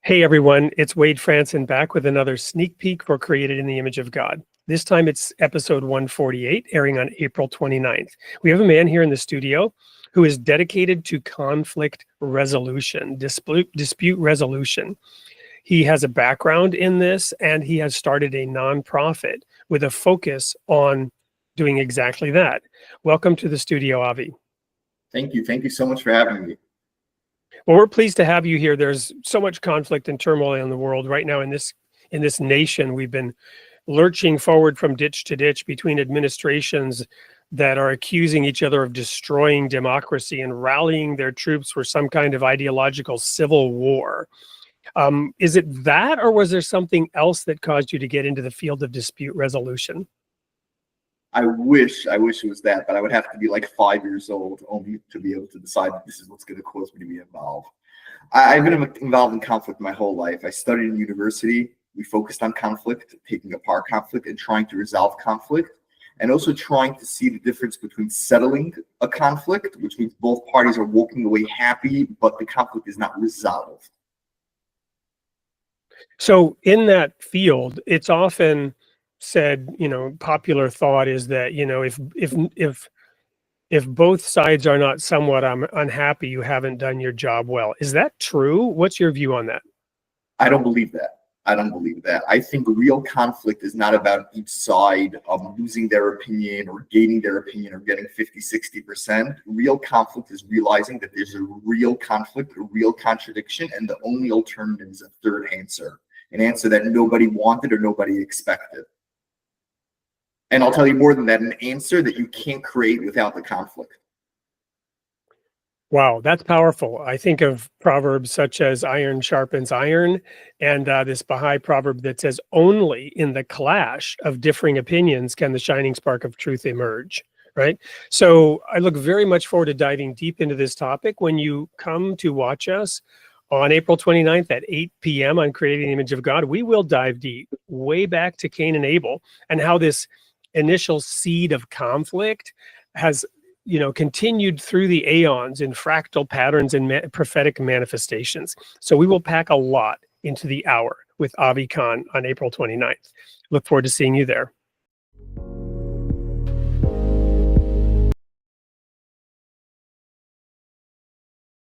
Hey everyone, it's Wade Franson back with another sneak peek for Created in the Image of God. This time it's episode 148, airing on April 29th. We have a man here in the studio who is dedicated to conflict resolution, dispute resolution. He has a background in this, and he has started a nonprofit with a focus on doing exactly that. Welcome to the studio, Avi. Thank you. Thank you so much for having me. Well, we're pleased to have you here. There's so much conflict and turmoil in the world right now in this nation. We've been lurching forward from ditch to ditch between administrations that are accusing each other of destroying democracy and rallying their troops for some kind of ideological civil war. Is it that, or was there something else that caused you to get into the field of dispute resolution? I wish it was that, but I would have to be like 5 years old only to be able to decide that this is what's going to cause me to be involved. I've been involved in conflict my whole life. I studied in university. We focused on conflict, taking apart conflict and trying to resolve conflict, and also trying to see the difference between settling a conflict, which means both parties are walking away happy, but the conflict is not resolved. So in that field, it's often said, popular thought is that, if both sides are not somewhat unhappy, you haven't done your job well. Is that true? What's your view on that? I don't believe that. I think real conflict is not about each side losing their opinion or gaining their opinion or getting 50-60%. Real conflict is realizing that there's a real conflict, a real contradiction, and the only alternative is a third answer, an answer that nobody wanted or nobody expected. And I'll tell you more than that, an answer that you can't create without the conflict. Wow, that's powerful. I think of proverbs such as iron sharpens iron, and this Baha'i proverb that says, only in the clash of differing opinions can the shining spark of truth emerge, right? So I look very much forward to diving deep into this topic when you come to watch us on April 29th at 8 p.m. on Creating the Image of God. We will dive deep, way back to Cain and Abel, and how this initial seed of conflict has continued through the aeons in fractal patterns and prophetic manifestations. So we will pack a lot into the hour with Avi Kahan on April 29th. Look forward to seeing you there.